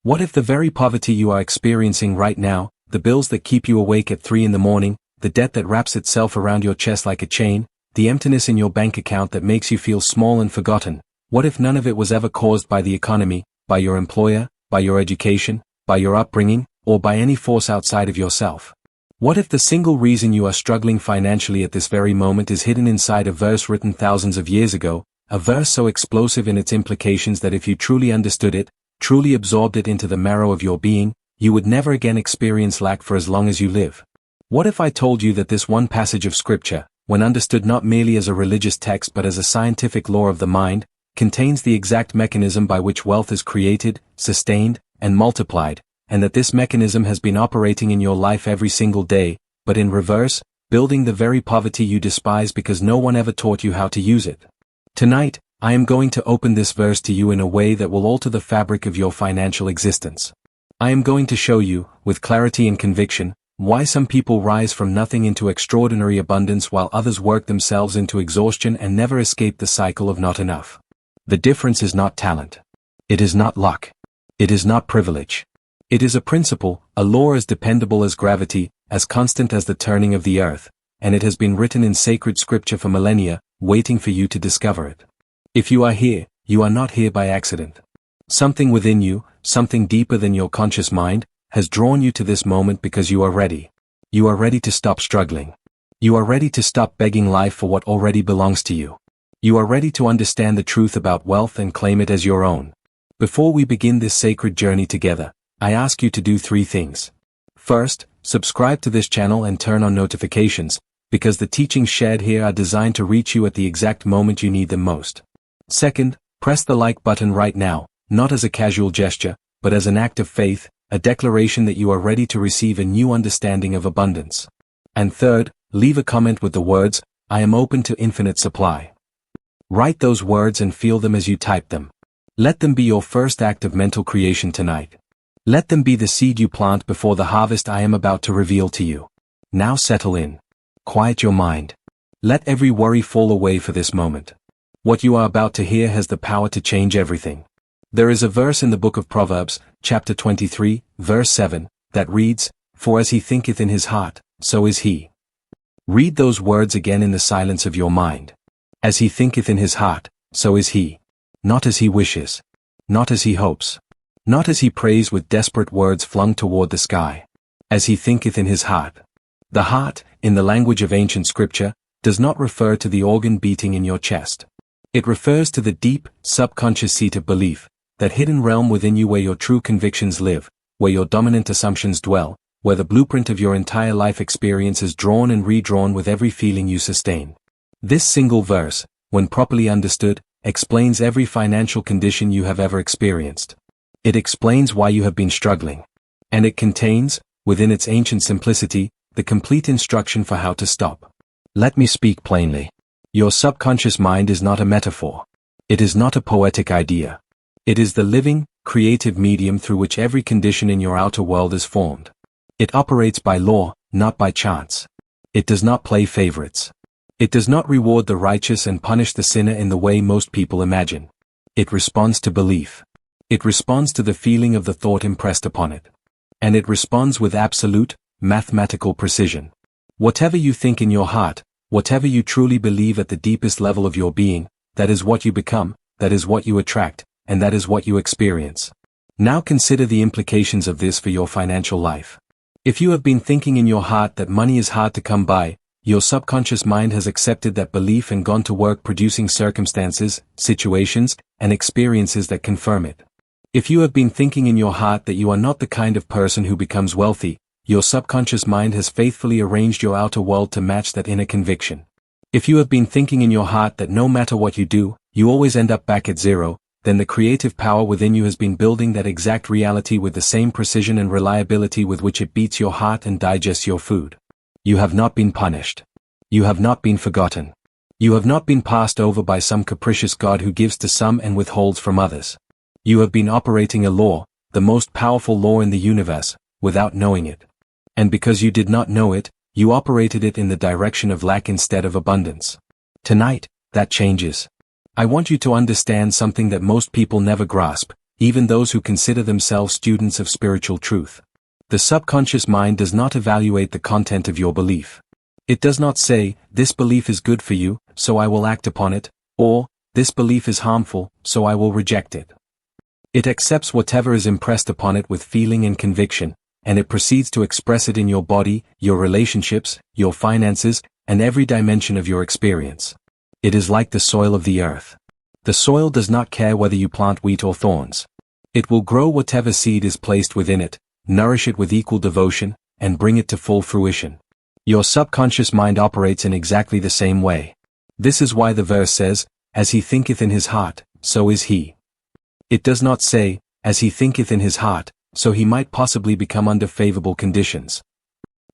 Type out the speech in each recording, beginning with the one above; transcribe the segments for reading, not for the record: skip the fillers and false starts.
What if the very poverty you are experiencing right now, the bills that keep you awake at 3 in the morning, the debt that wraps itself around your chest like a chain, the emptiness in your bank account that makes you feel small and forgotten, what if none of it was ever caused by the economy, by your employer, by your education, by your upbringing, or by any force outside of yourself? What if the single reason you are struggling financially at this very moment is hidden inside a verse written thousands of years ago, a verse so explosive in its implications that if you truly understood it, truly absorbed it into the marrow of your being, you would never again experience lack for as long as you live? What if I told you that this one passage of scripture, when understood not merely as a religious text but as a scientific law of the mind, contains the exact mechanism by which wealth is created, sustained, and multiplied, and that this mechanism has been operating in your life every single day, but in reverse, building the very poverty you despise because no one ever taught you how to use it? Tonight, I am going to open this verse to you in a way that will alter the fabric of your financial existence. I am going to show you, with clarity and conviction, why some people rise from nothing into extraordinary abundance while others work themselves into exhaustion and never escape the cycle of not enough. The difference is not talent. It is not luck. It is not privilege. It is a principle, a law as dependable as gravity, as constant as the turning of the earth, and it has been written in sacred scripture for millennia, waiting for you to discover it. If you are here, you are not here by accident. Something within you, something deeper than your conscious mind, has drawn you to this moment because you are ready. You are ready to stop struggling. You are ready to stop begging life for what already belongs to you. You are ready to understand the truth about wealth and claim it as your own. Before we begin this sacred journey together, I ask you to do 3 things. First, subscribe to this channel and turn on notifications, because the teachings shared here are designed to reach you at the exact moment you need them most. Second, press the like button right now, not as a casual gesture, but as an act of faith, a declaration that you are ready to receive a new understanding of abundance. And third, leave a comment with the words, "I am open to infinite supply." Write those words and feel them as you type them. Let them be your first act of mental creation tonight. Let them be the seed you plant before the harvest I am about to reveal to you. Now settle in. Quiet your mind. Let every worry fall away for this moment. What you are about to hear has the power to change everything. There is a verse in the book of Proverbs, chapter 23, verse 7, that reads, "For as he thinketh in his heart, so is he." Read those words again in the silence of your mind. As he thinketh in his heart, so is he. Not as he wishes. Not as he hopes. Not as he prays with desperate words flung toward the sky. As he thinketh in his heart. The heart, in the language of ancient scripture, does not refer to the organ beating in your chest. It refers to the deep, subconscious seat of belief, that hidden realm within you where your true convictions live, where your dominant assumptions dwell, where the blueprint of your entire life experience is drawn and redrawn with every feeling you sustain. This single verse, when properly understood, explains every financial condition you have ever experienced. It explains why you have been struggling. And it contains, within its ancient simplicity, the complete instruction for how to stop. Let me speak plainly. Your subconscious mind is not a metaphor. It is not a poetic idea. It is the living, creative medium through which every condition in your outer world is formed. It operates by law, not by chance. It does not play favorites. It does not reward the righteous and punish the sinner in the way most people imagine. It responds to belief. It responds to the feeling of the thought impressed upon it. And it responds with absolute, mathematical precision. Whatever you think in your heart, whatever you truly believe at the deepest level of your being, that is what you become, that is what you attract, and that is what you experience. Now consider the implications of this for your financial life. If you have been thinking in your heart that money is hard to come by, your subconscious mind has accepted that belief and gone to work producing circumstances, situations, and experiences that confirm it. If you have been thinking in your heart that you are not the kind of person who becomes wealthy, your subconscious mind has faithfully arranged your outer world to match that inner conviction. If you have been thinking in your heart that no matter what you do, you always end up back at zero, then the creative power within you has been building that exact reality with the same precision and reliability with which it beats your heart and digests your food. You have not been punished. You have not been forgotten. You have not been passed over by some capricious God who gives to some and withholds from others. You have been operating a law, the most powerful law in the universe, without knowing it. And because you did not know it, you operated it in the direction of lack instead of abundance. Tonight, that changes. I want you to understand something that most people never grasp. even those who consider themselves students of spiritual truth. The subconscious mind does not evaluate the content of your belief. It does not say, "This belief is good for you, so I will act upon it," or, "This belief is harmful, so I will reject it." It accepts whatever is impressed upon it with feeling and conviction, and it proceeds to express it in your body, your relationships, your finances, and every dimension of your experience. It is like the soil of the earth. The soil does not care whether you plant wheat or thorns. It will grow whatever seed is placed within it, nourish it with equal devotion, and bring it to full fruition. Your subconscious mind operates in exactly the same way. This is why the verse says, "As he thinketh in his heart, so is he." It does not say, "As he thinketh in his heart, so he might possibly become under favorable conditions."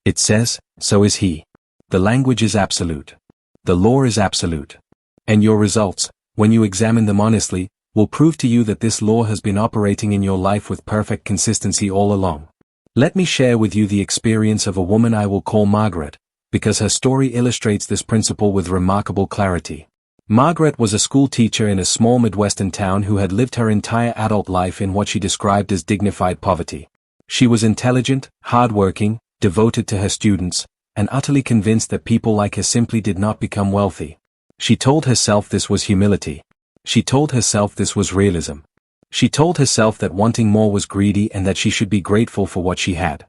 It says, "So is he." The language is absolute. The law is absolute. And your results, when you examine them honestly, will prove to you that this law has been operating in your life with perfect consistency all along. Let me share with you the experience of a woman I will call Margaret, because her story illustrates this principle with remarkable clarity. Margaret was a school teacher in a small Midwestern town who had lived her entire adult life in what she described as dignified poverty. She was intelligent, hardworking, devoted to her students, and utterly convinced that people like her simply did not become wealthy. She told herself this was humility. She told herself this was realism. She told herself that wanting more was greedy and that she should be grateful for what she had.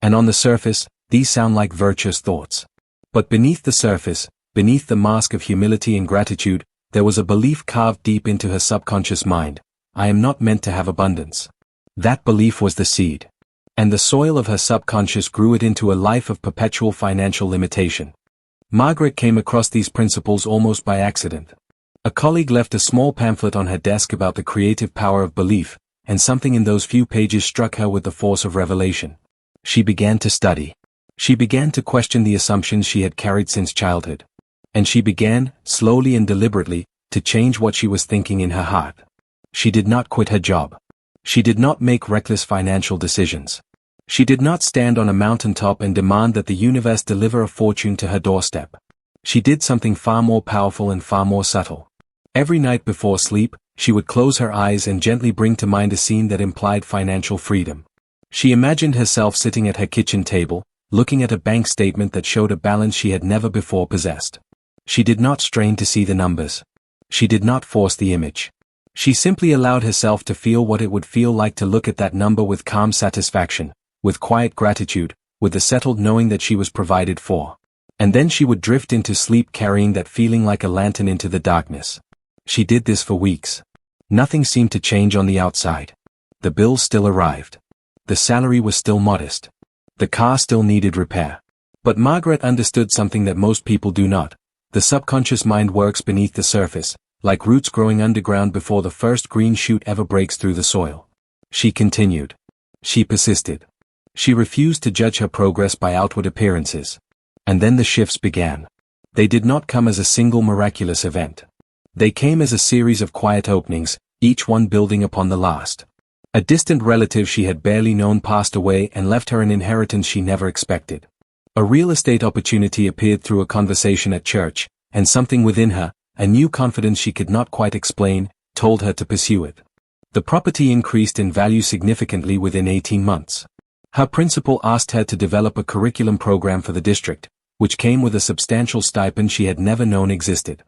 And on the surface, these sound like virtuous thoughts. But beneath the surface, beneath the mask of humility and gratitude, there was a belief carved deep into her subconscious mind: "I am not meant to have abundance." That belief was the seed. And the soil of her subconscious grew it into a life of perpetual financial limitation. Margaret came across these principles almost by accident. A colleague left a small pamphlet on her desk about the creative power of belief, and something in those few pages struck her with the force of revelation. She began to study. She began to question the assumptions she had carried since childhood. And she began, slowly and deliberately, to change what she was thinking in her heart. She did not quit her job. She did not make reckless financial decisions. She did not stand on a mountaintop and demand that the universe deliver a fortune to her doorstep. She did something far more powerful and far more subtle. Every night before sleep, she would close her eyes and gently bring to mind a scene that implied financial freedom. She imagined herself sitting at her kitchen table, looking at a bank statement that showed a balance she had never before possessed. She did not strain to see the numbers. She did not force the image. She simply allowed herself to feel what it would feel like to look at that number with calm satisfaction, with quiet gratitude, with the settled knowing that she was provided for. And then she would drift into sleep carrying that feeling like a lantern into the darkness. She did this for weeks. Nothing seemed to change on the outside. The bills still arrived. The salary was still modest. The car still needed repair. But Margaret understood something that most people do not. The subconscious mind works beneath the surface, like roots growing underground before the first green shoot ever breaks through the soil. She continued. She persisted. She refused to judge her progress by outward appearances. And then the shifts began. They did not come as a single miraculous event. They came as a series of quiet openings, each one building upon the last. A distant relative she had barely known passed away and left her an inheritance she never expected. A real estate opportunity appeared through a conversation at church, and something within her, a new confidence she could not quite explain, told her to pursue it. The property increased in value significantly within 18 months. Her principal asked her to develop a curriculum program for the district, which came with a substantial stipend she had never known existed.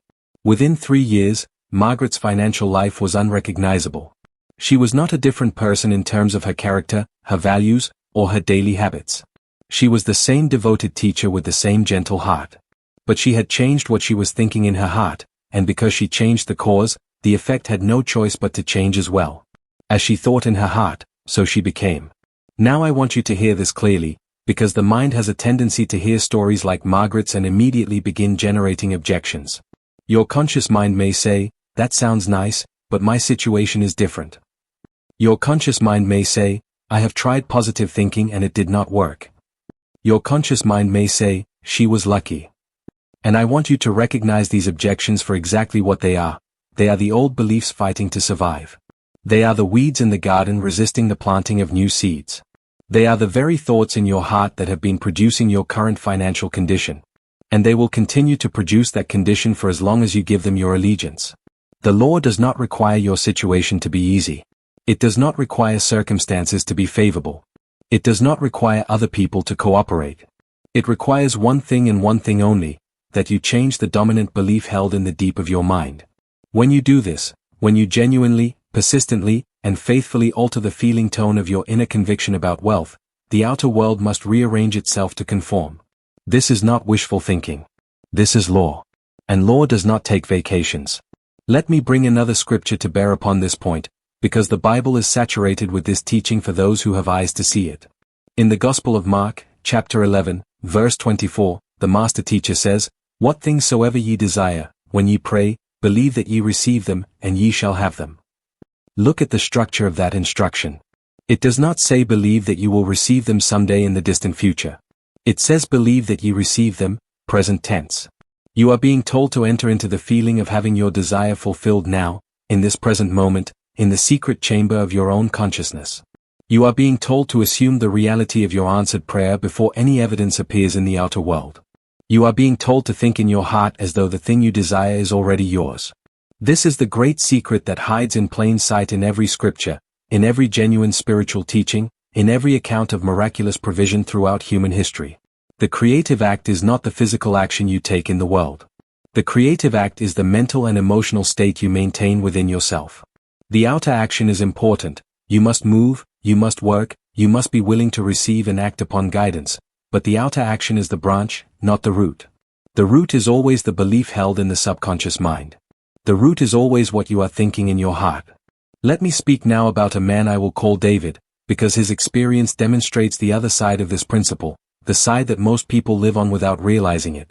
Within 3 years, Margaret's financial life was unrecognizable. She was not a different person in terms of her character, her values, or her daily habits. She was the same devoted teacher with the same gentle heart. But she had changed what she was thinking in her heart, and because she changed the cause, the effect had no choice but to change as well. As she thought in her heart, so she became. Now I want you to hear this clearly, because the mind has a tendency to hear stories like Margaret's and immediately begin generating objections. Your conscious mind may say, "That sounds nice, but my situation is different." Your conscious mind may say, "I have tried positive thinking and it did not work." Your conscious mind may say, "She was lucky." And I want you to recognize these objections for exactly what they are. They are the old beliefs fighting to survive. They are the weeds in the garden resisting the planting of new seeds. They are the very thoughts in your heart that have been producing your current financial condition. And they will continue to produce that condition for as long as you give them your allegiance. The law does not require your situation to be easy. It does not require circumstances to be favorable. It does not require other people to cooperate. It requires one thing and one thing only, that you change the dominant belief held in the deep of your mind. When you do this, when you genuinely, persistently, and faithfully alter the feeling tone of your inner conviction about wealth, the outer world must rearrange itself to conform. This is not wishful thinking. This is law. And law does not take vacations. Let me bring another scripture to bear upon this point, because the Bible is saturated with this teaching for those who have eyes to see it. In the Gospel of Mark, chapter 11, verse 24, the Master Teacher says, "What things soever ye desire, when ye pray, believe that ye receive them, and ye shall have them." Look at the structure of that instruction. It does not say believe that you will receive them someday in the distant future. It says believe that ye receive them, present tense. You are being told to enter into the feeling of having your desire fulfilled now, in this present moment, in the secret chamber of your own consciousness. You are being told to assume the reality of your answered prayer before any evidence appears in the outer world. You are being told to think in your heart as though the thing you desire is already yours. This is the great secret that hides in plain sight in every scripture, in every genuine spiritual teaching, in every account of miraculous provision throughout human history. The creative act is not the physical action you take in the world. The creative act is the mental and emotional state you maintain within yourself. The outer action is important. You must move, you must work, you must be willing to receive and act upon guidance, but the outer action is the branch, not the root. The root is always the belief held in the subconscious mind. The root is always what you are thinking in your heart. Let me speak now about a man I will call David, because his experience demonstrates the other side of this principle, the side that most people live on without realizing it.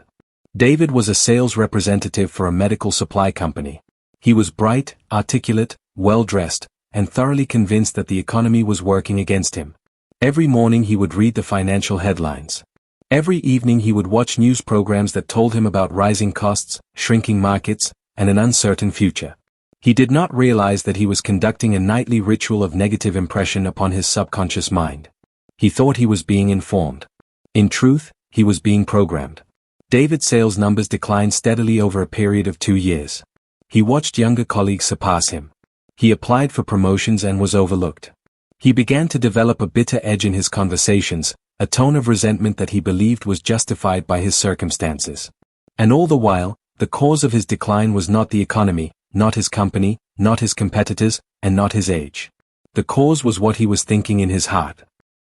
David was a sales representative for a medical supply company. He was bright, articulate, well-dressed, and thoroughly convinced that the economy was working against him. Every morning he would read the financial headlines. Every evening he would watch news programs that told him about rising costs, shrinking markets, and an uncertain future. He did not realize that he was conducting a nightly ritual of negative impression upon his subconscious mind. He thought he was being informed. In truth, he was being programmed. David's sales numbers declined steadily over a period of 2 years. He watched younger colleagues surpass him. He applied for promotions and was overlooked. He began to develop a bitter edge in his conversations, a tone of resentment that he believed was justified by his circumstances. And all the while, the cause of his decline was not the economy, not his company, not his competitors, and not his age. The cause was what he was thinking in his heart.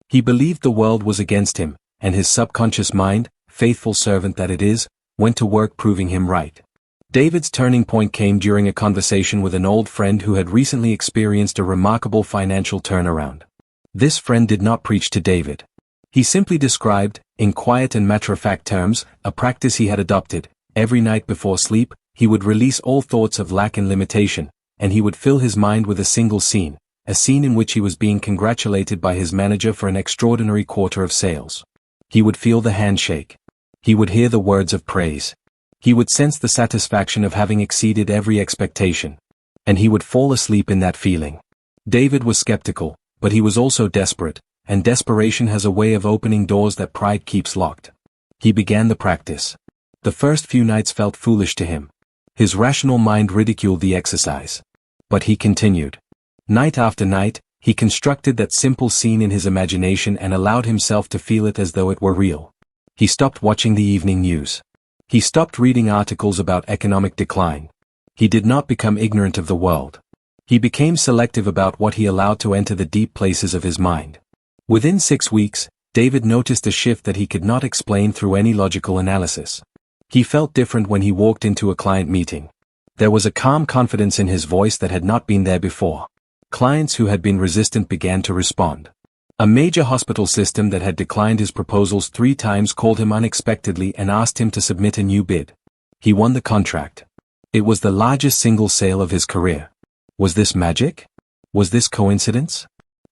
He believed the world was against him, and his subconscious mind, faithful servant that it is, went to work proving him right. David's turning point came during a conversation with an old friend who had recently experienced a remarkable financial turnaround. This friend did not preach to David. He simply described, in quiet and matter-of-fact terms, a practice he had adopted. Every night before sleep, he would release all thoughts of lack and limitation, and he would fill his mind with a single scene, a scene in which he was being congratulated by his manager for an extraordinary quarter of sales. He would feel the handshake. He would hear the words of praise. He would sense the satisfaction of having exceeded every expectation. And he would fall asleep in that feeling. David was skeptical, but he was also desperate, and desperation has a way of opening doors that pride keeps locked. He began the practice. The first few nights felt foolish to him. His rational mind ridiculed the exercise. But he continued. Night after night, he constructed that simple scene in his imagination and allowed himself to feel it as though it were real. He stopped watching the evening news. He stopped reading articles about economic decline. He did not become ignorant of the world. He became selective about what he allowed to enter the deep places of his mind. Within 6 weeks, David noticed a shift that he could not explain through any logical analysis. He felt different when he walked into a client meeting. There was a calm confidence in his voice that had not been there before. Clients who had been resistant began to respond. A major hospital system that had declined his proposals 3 times called him unexpectedly and asked him to submit a new bid. He won the contract. It was the largest single sale of his career. Was this magic? Was this coincidence?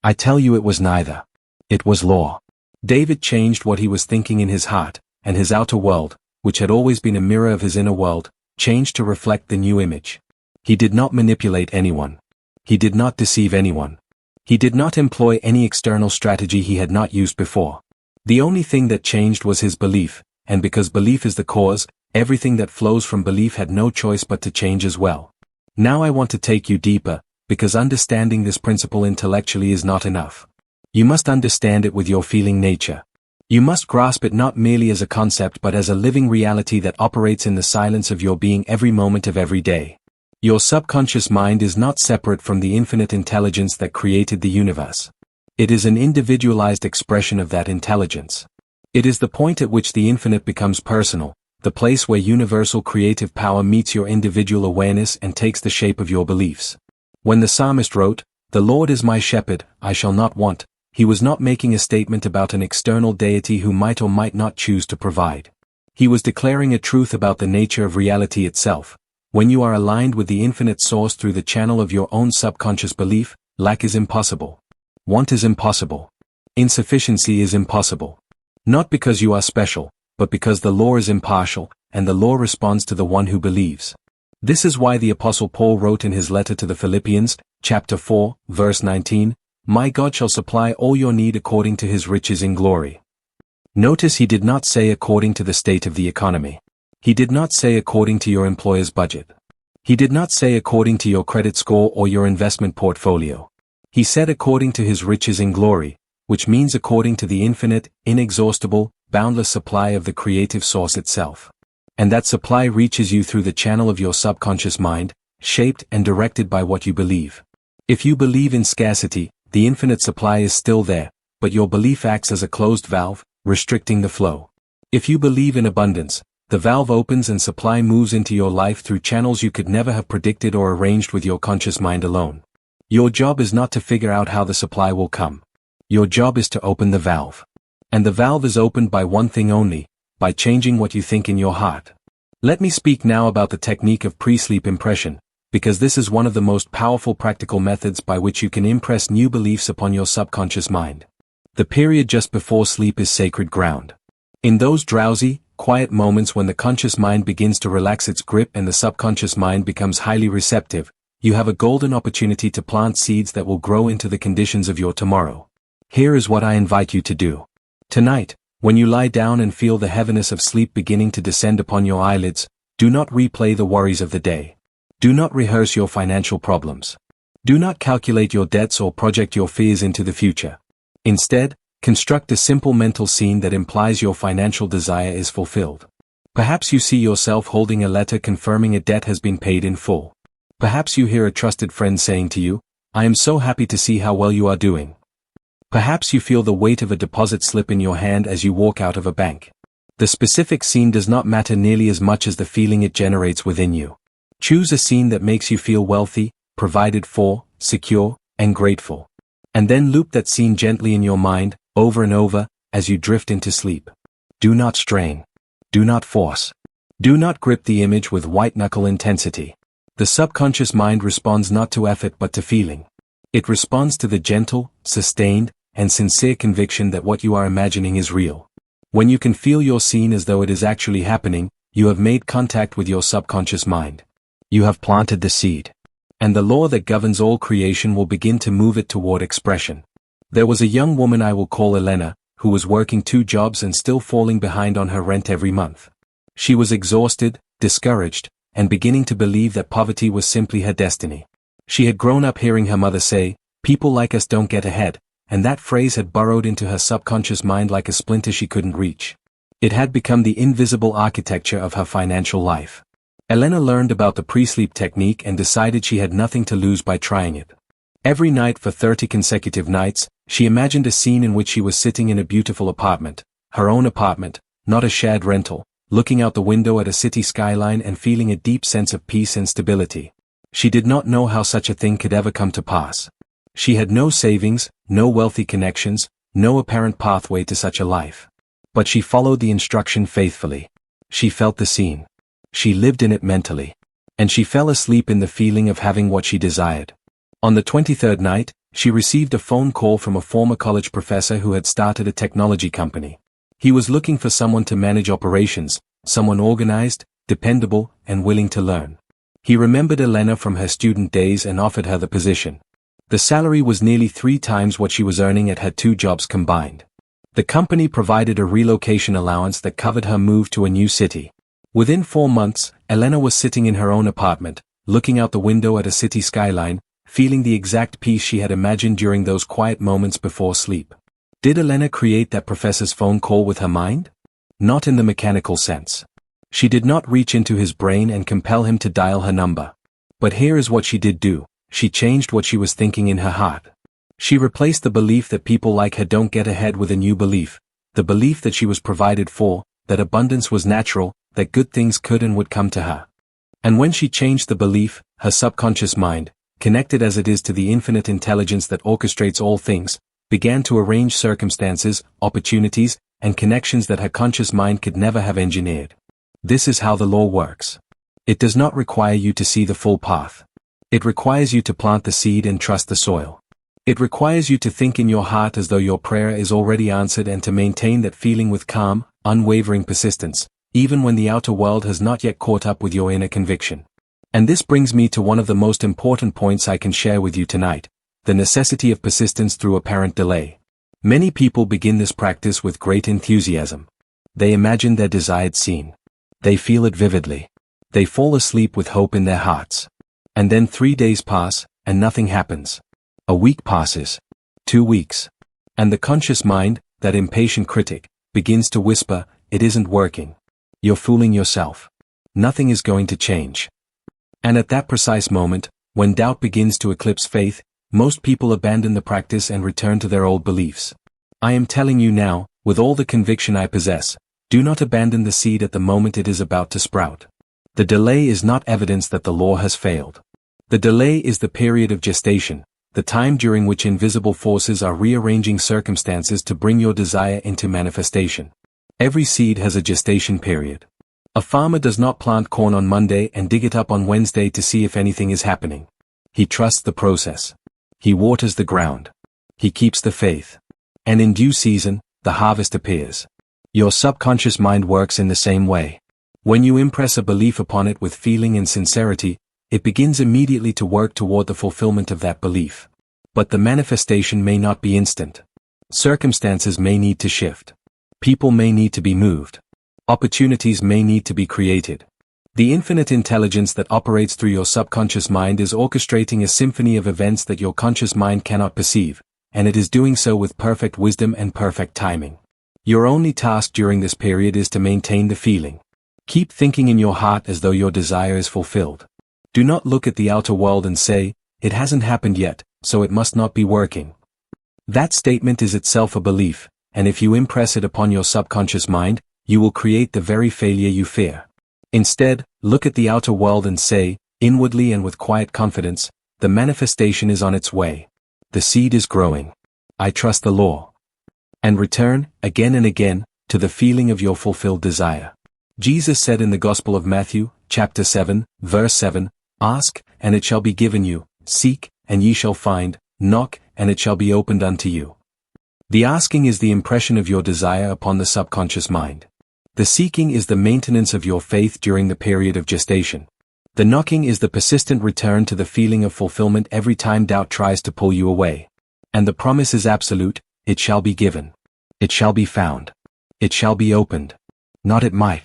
I tell you it was neither. It was law. David changed what he was thinking in his heart, and his outer world, which had always been a mirror of his inner world, changed to reflect the new image. He did not manipulate anyone. He did not deceive anyone. He did not employ any external strategy he had not used before. The only thing that changed was his belief, and because belief is the cause, everything that flows from belief had no choice but to change as well. Now I want to take you deeper, because understanding this principle intellectually is not enough. You must understand it with your feeling nature. You must grasp it not merely as a concept but as a living reality that operates in the silence of your being every moment of every day. Your subconscious mind is not separate from the infinite intelligence that created the universe. It is an individualized expression of that intelligence. It is the point at which the infinite becomes personal, the place where universal creative power meets your individual awareness and takes the shape of your beliefs. When the psalmist wrote, "The Lord is my shepherd, I shall not want," he was not making a statement about an external deity who might or might not choose to provide. He was declaring a truth about the nature of reality itself. When you are aligned with the infinite source through the channel of your own subconscious belief, lack is impossible. Want is impossible. Insufficiency is impossible. Not because you are special, but because the law is impartial, and the law responds to the one who believes. This is why the Apostle Paul wrote in his letter to the Philippians, chapter 4, verse 19, "My God shall supply all your need according to his riches in glory." Notice he did not say according to the state of the economy. He did not say according to your employer's budget. He did not say according to your credit score or your investment portfolio. He said according to his riches in glory, which means according to the infinite, inexhaustible, boundless supply of the creative source itself. And that supply reaches you through the channel of your subconscious mind, shaped and directed by what you believe. If you believe in scarcity, the infinite supply is still there, but your belief acts as a closed valve, restricting the flow. If you believe in abundance, the valve opens and supply moves into your life through channels you could never have predicted or arranged with your conscious mind alone. Your job is not to figure out how the supply will come. Your job is to open the valve. And the valve is opened by one thing only, by changing what you think in your heart. Let me speak now about the technique of pre-sleep impression, because this is one of the most powerful practical methods by which you can impress new beliefs upon your subconscious mind. The period just before sleep is sacred ground. In those drowsy, quiet moments when the conscious mind begins to relax its grip and the subconscious mind becomes highly receptive, you have a golden opportunity to plant seeds that will grow into the conditions of your tomorrow. Here is what I invite you to do. Tonight, when you lie down and feel the heaviness of sleep beginning to descend upon your eyelids, do not replay the worries of the day. Do not rehearse your financial problems. Do not calculate your debts or project your fears into the future. Instead, construct a simple mental scene that implies your financial desire is fulfilled. Perhaps you see yourself holding a letter confirming a debt has been paid in full. Perhaps you hear a trusted friend saying to you, "I am so happy to see how well you are doing." Perhaps you feel the weight of a deposit slip in your hand as you walk out of a bank. The specific scene does not matter nearly as much as the feeling it generates within you. Choose a scene that makes you feel wealthy, provided for, secure, and grateful. And then loop that scene gently in your mind, over and over, as you drift into sleep. Do not strain. Do not force. Do not grip the image with white-knuckle intensity. The subconscious mind responds not to effort but to feeling. It responds to the gentle, sustained, and sincere conviction that what you are imagining is real. When you can feel your scene as though it is actually happening, you have made contact with your subconscious mind. You have planted the seed. And the law that governs all creation will begin to move it toward expression. There was a young woman I will call Elena, who was working 2 jobs and still falling behind on her rent every month. She was exhausted, discouraged, and beginning to believe that poverty was simply her destiny. She had grown up hearing her mother say, "People like us don't get ahead," and that phrase had burrowed into her subconscious mind like a splinter she couldn't reach. It had become the invisible architecture of her financial life. Elena learned about the pre-sleep technique and decided she had nothing to lose by trying it. Every night for 30 consecutive nights, she imagined a scene in which she was sitting in a beautiful apartment, her own apartment, not a shared rental, looking out the window at a city skyline and feeling a deep sense of peace and stability. She did not know how such a thing could ever come to pass. She had no savings, no wealthy connections, no apparent pathway to such a life. But she followed the instruction faithfully. She felt the scene. She lived in it mentally. And she fell asleep in the feeling of having what she desired. On the 23rd night, she received a phone call from a former college professor who had started a technology company. He was looking for someone to manage operations, someone organized, dependable, and willing to learn. He remembered Elena from her student days and offered her the position. The salary was nearly 3 times what she was earning at her 2 jobs combined. The company provided a relocation allowance that covered her move to a new city. Within 4 months, Elena was sitting in her own apartment, looking out the window at a city skyline, feeling the exact peace she had imagined during those quiet moments before sleep. Did Elena create that professor's phone call with her mind? Not in the mechanical sense. She did not reach into his brain and compel him to dial her number. But here is what she did do: she changed what she was thinking in her heart. She replaced the belief that people like her don't get ahead with a new belief, the belief that she was provided for, that abundance was natural, that good things could and would come to her. And when she changed the belief, her subconscious mind, connected as it is to the infinite intelligence that orchestrates all things, began to arrange circumstances, opportunities, and connections that her conscious mind could never have engineered. This is how the law works. It does not require you to see the full path. It requires you to plant the seed and trust the soil. It requires you to think in your heart as though your prayer is already answered and to maintain that feeling with calm, unwavering persistence, even when the outer world has not yet caught up with your inner conviction. And this brings me to one of the most important points I can share with you tonight: the necessity of persistence through apparent delay. Many people begin this practice with great enthusiasm. They imagine their desired scene. They feel it vividly. They fall asleep with hope in their hearts. And then 3 days pass, and nothing happens. A week passes. 2 weeks. And the conscious mind, that impatient critic, begins to whisper, "It isn't working. You're fooling yourself. Nothing is going to change." And at that precise moment, when doubt begins to eclipse faith, most people abandon the practice and return to their old beliefs. I am telling you now, with all the conviction I possess, do not abandon the seed at the moment it is about to sprout. The delay is not evidence that the law has failed. The delay is the period of gestation, the time during which invisible forces are rearranging circumstances to bring your desire into manifestation. Every seed has a gestation period. A farmer does not plant corn on Monday and dig it up on Wednesday to see if anything is happening. He trusts the process. He waters the ground. He keeps the faith. And in due season, the harvest appears. Your subconscious mind works in the same way. When you impress a belief upon it with feeling and sincerity, it begins immediately to work toward the fulfillment of that belief. But the manifestation may not be instant. Circumstances may need to shift. People may need to be moved. Opportunities may need to be created. The infinite intelligence that operates through your subconscious mind is orchestrating a symphony of events that your conscious mind cannot perceive, and it is doing so with perfect wisdom and perfect timing. Your only task during this period is to maintain the feeling. Keep thinking in your heart as though your desire is fulfilled. Do not look at the outer world and say, "It hasn't happened yet, so it must not be working." That statement is itself a belief, and if you impress it upon your subconscious mind, you will create the very failure you fear. Instead, look at the outer world and say, inwardly and with quiet confidence, "The manifestation is on its way. The seed is growing. I trust the law." And return, again and again, to the feeling of your fulfilled desire. Jesus said in the Gospel of Matthew, chapter 7, verse 7, "Ask, and it shall be given you, seek, and ye shall find, knock, and it shall be opened unto you." The asking is the impression of your desire upon the subconscious mind. The seeking is the maintenance of your faith during the period of gestation. The knocking is the persistent return to the feeling of fulfillment every time doubt tries to pull you away. And the promise is absolute: it shall be given. It shall be found. It shall be opened. Not it might.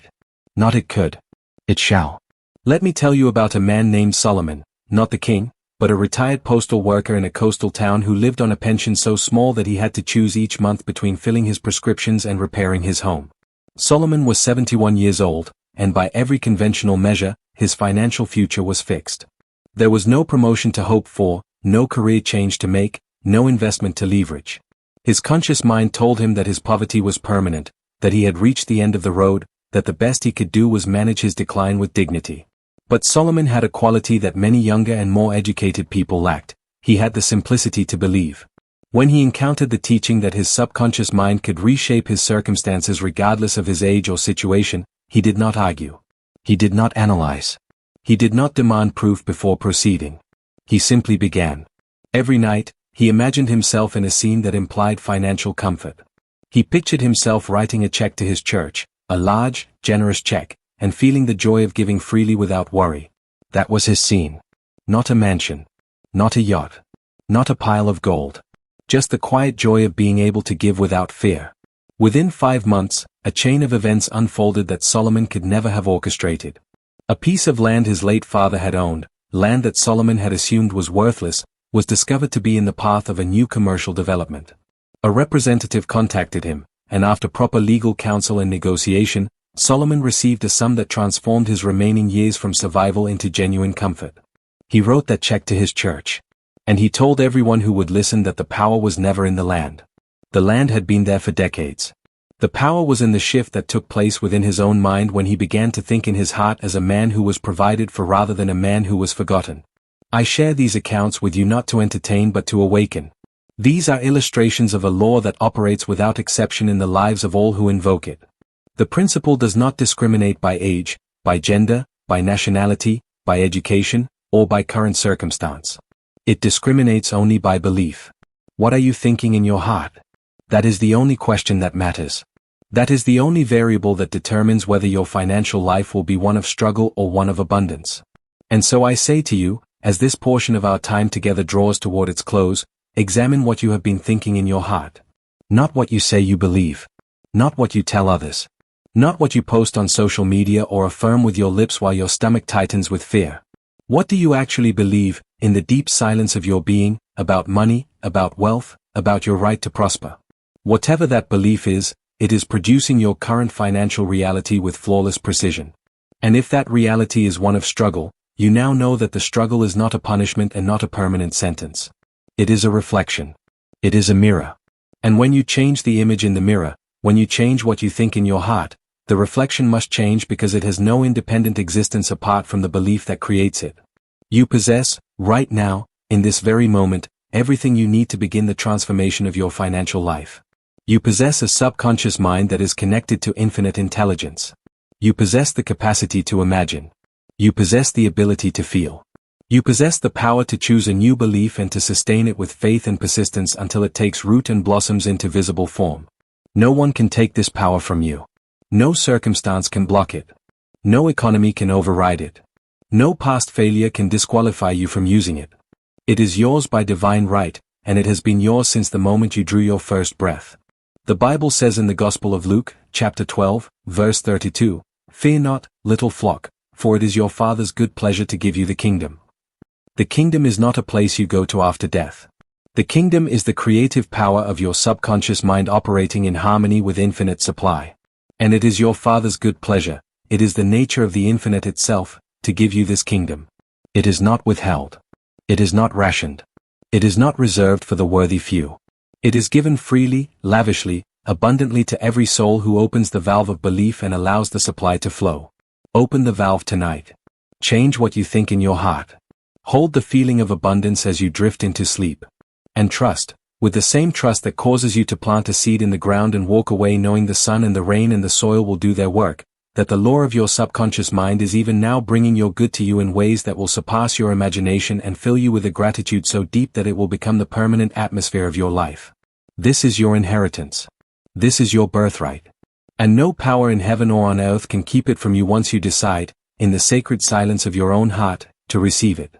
Not it could. It shall. Let me tell you about a man named Solomon, not the king, but a retired postal worker in a coastal town who lived on a pension so small that he had to choose each month between filling his prescriptions and repairing his home. Solomon was 71 years old, and by every conventional measure, his financial future was fixed. There was no promotion to hope for, no career change to make, no investment to leverage. His conscious mind told him that his poverty was permanent, that he had reached the end of the road, that the best he could do was manage his decline with dignity. But Solomon had a quality that many younger and more educated people lacked: he had the simplicity to believe. When he encountered the teaching that his subconscious mind could reshape his circumstances regardless of his age or situation, he did not argue. He did not analyze. He did not demand proof before proceeding. He simply began. Every night, he imagined himself in a scene that implied financial comfort. He pictured himself writing a check to his church, a large, generous check, and feeling the joy of giving freely without worry. That was his scene. Not a mansion. Not a yacht. Not a pile of gold. Just the quiet joy of being able to give without fear. Within 5 months, a chain of events unfolded that Solomon could never have orchestrated. A piece of land his late father had owned, land that Solomon had assumed was worthless, was discovered to be in the path of a new commercial development. A representative contacted him, and after proper legal counsel and negotiation, Solomon received a sum that transformed his remaining years from survival into genuine comfort. He wrote that check to his church. And he told everyone who would listen that the power was never in the land. The land had been there for decades. The power was in the shift that took place within his own mind when he began to think in his heart as a man who was provided for rather than a man who was forgotten. I share these accounts with you not to entertain but to awaken. These are illustrations of a law that operates without exception in the lives of all who invoke it. The principle does not discriminate by age, by gender, by nationality, by education, or by current circumstance. It discriminates only by belief. What are you thinking in your heart? That is the only question that matters. That is the only variable that determines whether your financial life will be one of struggle or one of abundance. And so I say to you, as this portion of our time together draws toward its close, examine what you have been thinking in your heart. Not what you say you believe. Not what you tell others. Not what you post on social media or affirm with your lips while your stomach tightens with fear. What do you actually believe, in the deep silence of your being, about money, about wealth, about your right to prosper? Whatever that belief is, it is producing your current financial reality with flawless precision. And if that reality is one of struggle, you now know that the struggle is not a punishment and not a permanent sentence. It is a reflection. It is a mirror. And when you change the image in the mirror, when you change what you think in your heart, the reflection must change because it has no independent existence apart from the belief that creates it. You possess, right now, in this very moment, everything you need to begin the transformation of your financial life. You possess a subconscious mind that is connected to infinite intelligence. You possess the capacity to imagine. You possess the ability to feel. You possess the power to choose a new belief and to sustain it with faith and persistence until it takes root and blossoms into visible form. No one can take this power from you. No circumstance can block it. No economy can override it. No past failure can disqualify you from using it. It is yours by divine right, and it has been yours since the moment you drew your first breath. The Bible says in the Gospel of Luke, chapter 12, verse 32, "Fear not, little flock, for it is your Father's good pleasure to give you the kingdom." The kingdom is not a place you go to after death. The kingdom is the creative power of your subconscious mind operating in harmony with infinite supply. And it is your Father's good pleasure, it is the nature of the infinite itself, to give you this kingdom. It is not withheld. It is not rationed. It is not reserved for the worthy few. It is given freely, lavishly, abundantly to every soul who opens the valve of belief and allows the supply to flow. Open the valve tonight. Change what you think in your heart. Hold the feeling of abundance as you drift into sleep. And trust, with the same trust that causes you to plant a seed in the ground and walk away knowing the sun and the rain and the soil will do their work, that the law of your subconscious mind is even now bringing your good to you in ways that will surpass your imagination and fill you with a gratitude so deep that it will become the permanent atmosphere of your life. This is your inheritance. This is your birthright. And no power in heaven or on earth can keep it from you once you decide, in the sacred silence of your own heart, to receive it.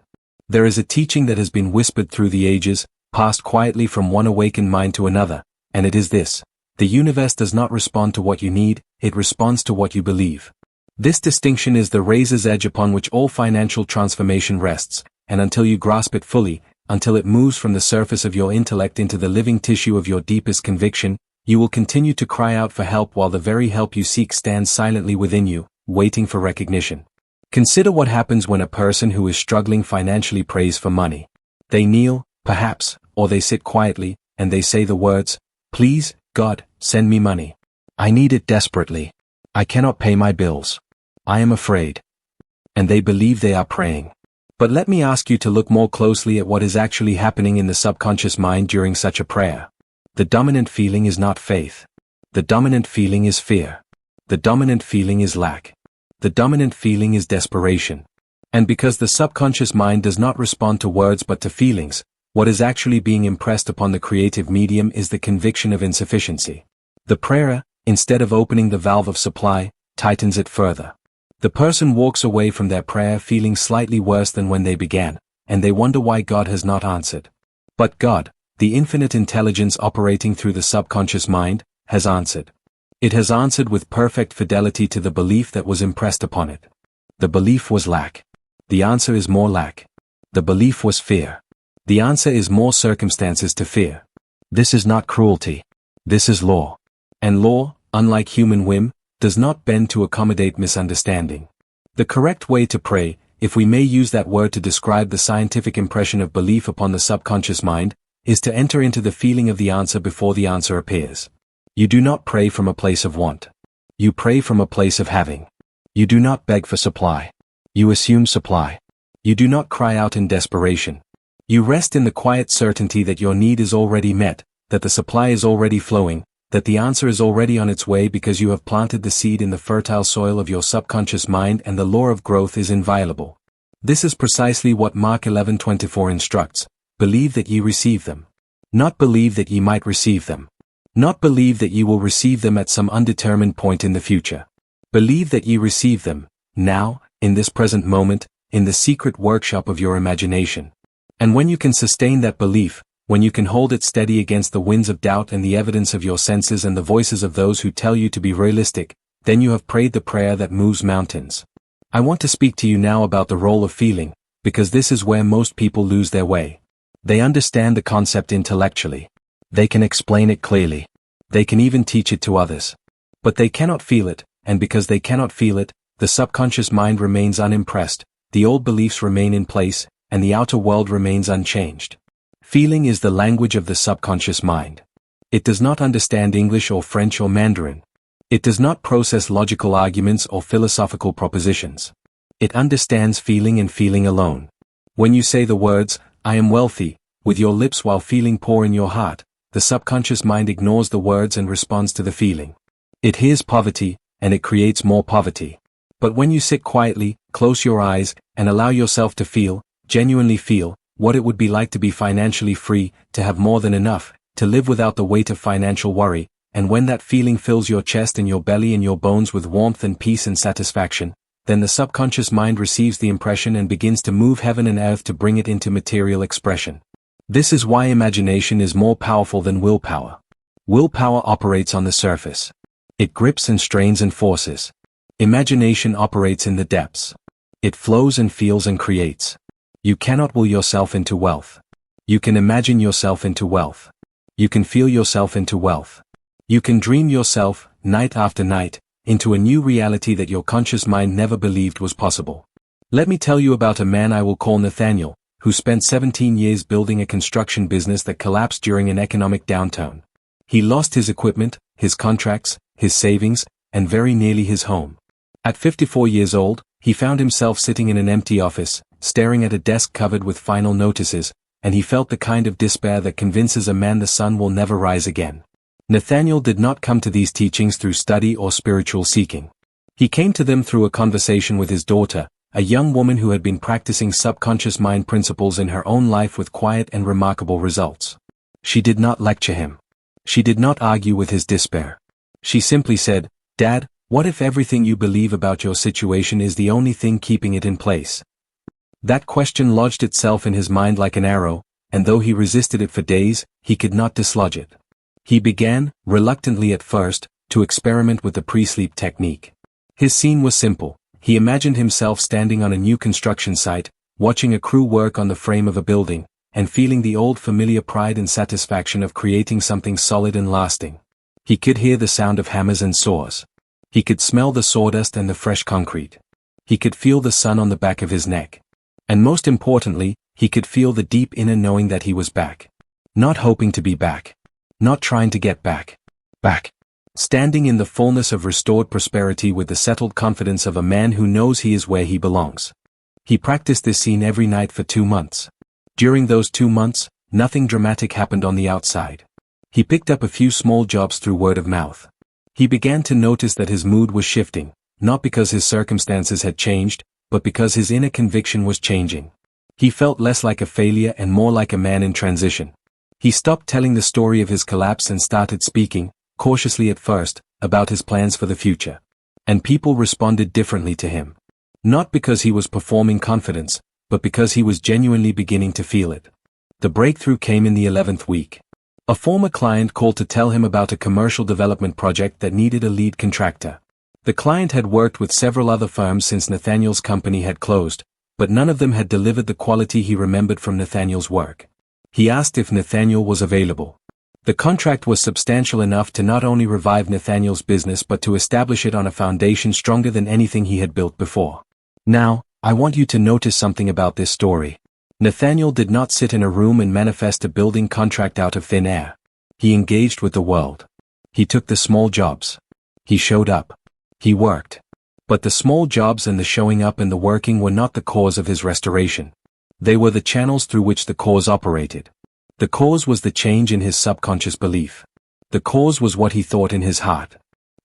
There is a teaching that has been whispered through the ages, passed quietly from one awakened mind to another, and it is this: the universe does not respond to what you need, it responds to what you believe. This distinction is the razor's edge upon which all financial transformation rests, and until you grasp it fully, until it moves from the surface of your intellect into the living tissue of your deepest conviction, you will continue to cry out for help while the very help you seek stands silently within you, waiting for recognition. Consider what happens when a person who is struggling financially prays for money. They kneel, perhaps, or they sit quietly, and they say the words, "Please, God, send me money. I need it desperately. I cannot pay my bills. I am afraid." And they believe they are praying. But let me ask you to look more closely at what is actually happening in the subconscious mind during such a prayer. The dominant feeling is not faith. The dominant feeling is fear. The dominant feeling is lack. The dominant feeling is desperation. And because the subconscious mind does not respond to words but to feelings, what is actually being impressed upon the creative medium is the conviction of insufficiency. The prayer, instead of opening the valve of supply, tightens it further. The person walks away from their prayer feeling slightly worse than when they began, and they wonder why God has not answered. But God, the infinite intelligence operating through the subconscious mind, has answered. It has answered with perfect fidelity to the belief that was impressed upon it. The belief was lack. The answer is more lack. The belief was fear. The answer is more circumstances to fear. This is not cruelty. This is law. And law, unlike human whim, does not bend to accommodate misunderstanding. The correct way to pray, if we may use that word to describe the scientific impression of belief upon the subconscious mind, is to enter into the feeling of the answer before the answer appears. You do not pray from a place of want. You pray from a place of having. You do not beg for supply. You assume supply. You do not cry out in desperation. You rest in the quiet certainty that your need is already met, that the supply is already flowing, that the answer is already on its way because you have planted the seed in the fertile soil of your subconscious mind and the law of growth is inviolable. This is precisely what Mark 11:24 instructs. Believe that ye receive them. Not believe that ye might receive them. Not believe that ye will receive them at some undetermined point in the future. Believe that ye receive them, now, in this present moment, in the secret workshop of your imagination. And when you can sustain that belief, when you can hold it steady against the winds of doubt and the evidence of your senses and the voices of those who tell you to be realistic, then you have prayed the prayer that moves mountains. I want to speak to you now about the role of feeling, because this is where most people lose their way. They understand the concept intellectually. They can explain it clearly. They can even teach it to others. But they cannot feel it, and because they cannot feel it, the subconscious mind remains unimpressed, the old beliefs remain in place, and the outer world remains unchanged. Feeling is the language of the subconscious mind. It does not understand English or French or Mandarin. It does not process logical arguments or philosophical propositions. It understands feeling and feeling alone. When you say the words, "I am wealthy," with your lips while feeling poor in your heart, the subconscious mind ignores the words and responds to the feeling. It hears poverty, and it creates more poverty. But when you sit quietly, close your eyes, and allow yourself to feel, genuinely feel, what it would be like to be financially free, to have more than enough, to live without the weight of financial worry, and when that feeling fills your chest and your belly and your bones with warmth and peace and satisfaction, then the subconscious mind receives the impression and begins to move heaven and earth to bring it into material expression. This is why imagination is more powerful than willpower. Willpower operates on the surface. It grips and strains and forces. Imagination operates in the depths. It flows and feels and creates. You cannot will yourself into wealth. You can imagine yourself into wealth. You can feel yourself into wealth. You can dream yourself, night after night, into a new reality that your conscious mind never believed was possible. Let me tell you about a man I will call Nathaniel, who spent 17 years building a construction business that collapsed during an economic downturn. He lost his equipment, his contracts, his savings, and very nearly his home. At 54 years old, he found himself sitting in an empty office, staring at a desk covered with final notices, and he felt the kind of despair that convinces a man the sun will never rise again. Nathaniel did not come to these teachings through study or spiritual seeking. He came to them through a conversation with his daughter, a young woman who had been practicing subconscious mind principles in her own life with quiet and remarkable results. She did not lecture him. She did not argue with his despair. She simply said, "Dad, what if everything you believe about your situation is the only thing keeping it in place?" That question lodged itself in his mind like an arrow, and though he resisted it for days, he could not dislodge it. He began, reluctantly at first, to experiment with the pre-sleep technique. His scene was simple. He imagined himself standing on a new construction site, watching a crew work on the frame of a building, and feeling the old familiar pride and satisfaction of creating something solid and lasting. He could hear the sound of hammers and saws. He could smell the sawdust and the fresh concrete. He could feel the sun on the back of his neck. And most importantly, he could feel the deep inner knowing that he was back. Not hoping to be back. Not trying to get back. Back. Standing in the fullness of restored prosperity with the settled confidence of a man who knows he is where he belongs. He practiced this scene every night for 2 months. During those 2 months, nothing dramatic happened on the outside. He picked up a few small jobs through word of mouth. He began to notice that his mood was shifting, not because his circumstances had changed, but because his inner conviction was changing. He felt less like a failure and more like a man in transition. He stopped telling the story of his collapse and started speaking, cautiously at first, about his plans for the future. And people responded differently to him. Not because he was performing confidence, but because he was genuinely beginning to feel it. The breakthrough came in the 11th week. A former client called to tell him about a commercial development project that needed a lead contractor. The client had worked with several other firms since Nathaniel's company had closed, but none of them had delivered the quality he remembered from Nathaniel's work. He asked if Nathaniel was available. The contract was substantial enough to not only revive Nathaniel's business but to establish it on a foundation stronger than anything he had built before. Now, I want you to notice something about this story. Nathaniel did not sit in a room and manifest a building contract out of thin air. He engaged with the world. He took the small jobs. He showed up. He worked. But the small jobs and the showing up and the working were not the cause of his restoration. They were the channels through which the cause operated. The cause was the change in his subconscious belief. The cause was what he thought in his heart.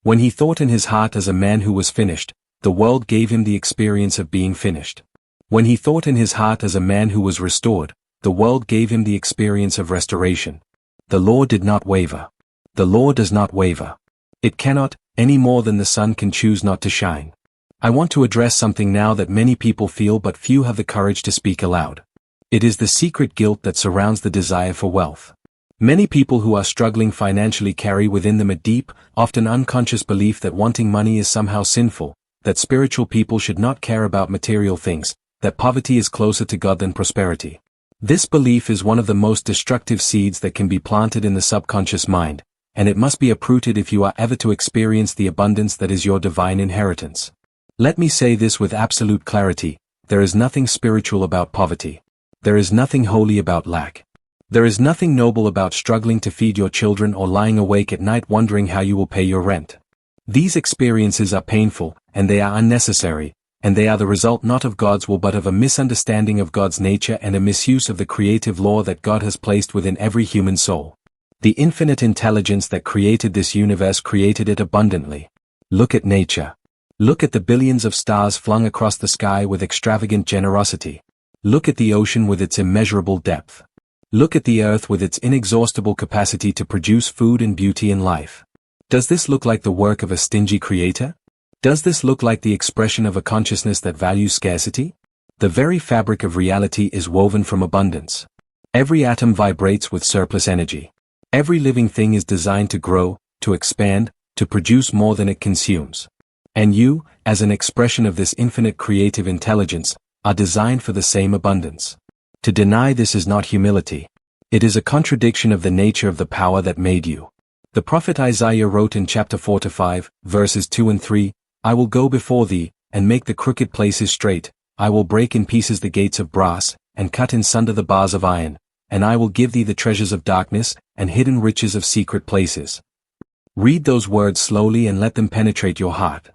When he thought in his heart as a man who was finished, the world gave him the experience of being finished. When he thought in his heart as a man who was restored, the world gave him the experience of restoration. The law did not waver. The law does not waver. It cannot, any more than the sun can choose not to shine. I want to address something now that many people feel but few have the courage to speak aloud. It is the secret guilt that surrounds the desire for wealth. Many people who are struggling financially carry within them a deep, often unconscious belief that wanting money is somehow sinful, that spiritual people should not care about material things, that poverty is closer to God than prosperity. This belief is one of the most destructive seeds that can be planted in the subconscious mind, and it must be uprooted if you are ever to experience the abundance that is your divine inheritance. Let me say this with absolute clarity: there is nothing spiritual about poverty. There is nothing holy about lack. There is nothing noble about struggling to feed your children or lying awake at night wondering how you will pay your rent. These experiences are painful, and they are unnecessary, and they are the result not of God's will but of a misunderstanding of God's nature and a misuse of the creative law that God has placed within every human soul. The infinite intelligence that created this universe created it abundantly. Look at nature. Look at the billions of stars flung across the sky with extravagant generosity. Look at the ocean with its immeasurable depth. Look at the earth with its inexhaustible capacity to produce food and beauty in life. Does this look like the work of a stingy creator? Does this look like the expression of a consciousness that values scarcity? The very fabric of reality is woven from abundance. Every atom vibrates with surplus energy. Every living thing is designed to grow, to expand, to produce more than it consumes. And you, as an expression of this infinite creative intelligence, are designed for the same abundance. To deny this is not humility. It is a contradiction of the nature of the power that made you. The prophet Isaiah wrote in chapter 4-5, verses 2 and 3, "I will go before thee, and make the crooked places straight. I will break in pieces the gates of brass, and cut in sunder the bars of iron. And I will give thee the treasures of darkness, and hidden riches of secret places." Read those words slowly and let them penetrate your heart.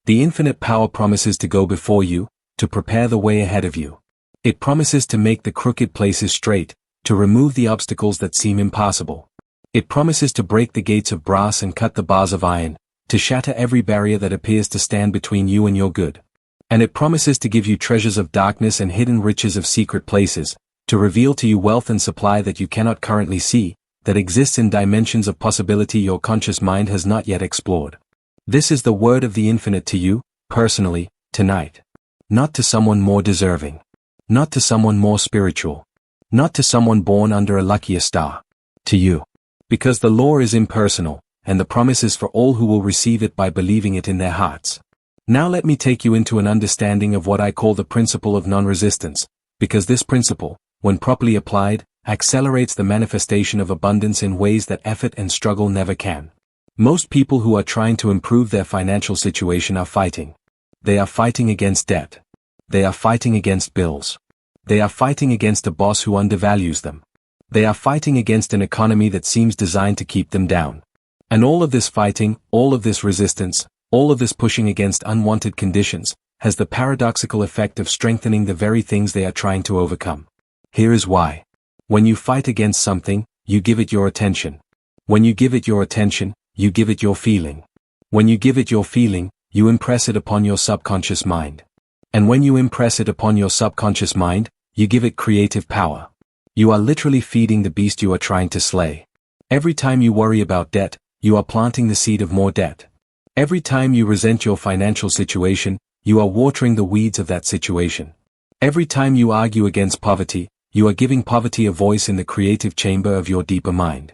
The infinite power promises to go before you, to prepare the way ahead of you. It promises to make the crooked places straight, to remove the obstacles that seem impassable. It promises to break the gates of brass and cut the bars of iron, to shatter every barrier that appears to stand between you and your good. And it promises to give you treasures of darkness and hidden riches of secret places, to reveal to you wealth and supply that you cannot currently see, that exists in dimensions of possibility your conscious mind has not yet explored. This is the word of the infinite to you, personally, tonight. Not to someone more deserving. Not to someone more spiritual. Not to someone born under a luckier star. To you. Because the law is impersonal, and the promise is for all who will receive it by believing it in their hearts. Now let me take you into an understanding of what I call the principle of non-resistance, because this principle, when properly applied, accelerates the manifestation of abundance in ways that effort and struggle never can. Most people who are trying to improve their financial situation are fighting. They are fighting against debt. They are fighting against bills. They are fighting against a boss who undervalues them. They are fighting against an economy that seems designed to keep them down. And all of this fighting, all of this resistance, all of this pushing against unwanted conditions, has the paradoxical effect of strengthening the very things they are trying to overcome. Here is why. When you fight against something, you give it your attention. When you give it your attention, you give it your feeling. When you give it your feeling, you impress it upon your subconscious mind. And when you impress it upon your subconscious mind, you give it creative power. You are literally feeding the beast you are trying to slay. Every time you worry about debt, you are planting the seed of more debt. Every time you resent your financial situation, you are watering the weeds of that situation. Every time you argue against poverty, you are giving poverty a voice in the creative chamber of your deeper mind.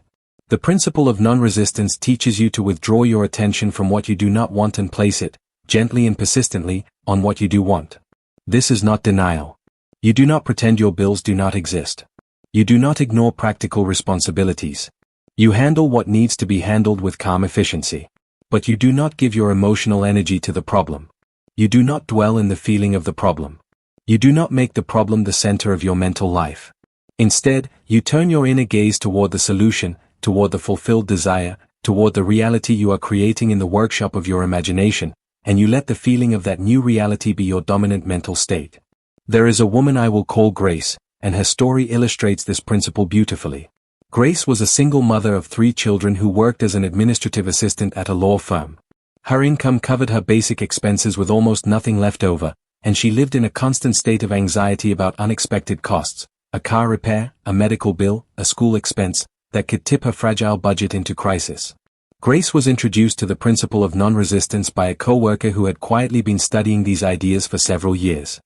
The principle of non-resistance teaches you to withdraw your attention from what you do not want and place it, gently and persistently, on what you do want. This is not denial. You do not pretend your bills do not exist. You do not ignore practical responsibilities. You handle what needs to be handled with calm efficiency. But you do not give your emotional energy to the problem. You do not dwell in the feeling of the problem. You do not make the problem the center of your mental life. Instead, you turn your inner gaze toward the solution, toward the fulfilled desire, toward the reality you are creating in the workshop of your imagination, and you let the feeling of that new reality be your dominant mental state. There is a woman I will call Grace, and her story illustrates this principle beautifully. Grace was a single mother of 3 children who worked as an administrative assistant at a law firm. Her income covered her basic expenses with almost nothing left over, and she lived in a constant state of anxiety about unexpected costs, a car repair, a medical bill, a school expense, that could tip her fragile budget into crisis. Grace was introduced to the principle of non-resistance by a co-worker who had quietly been studying these ideas for several years.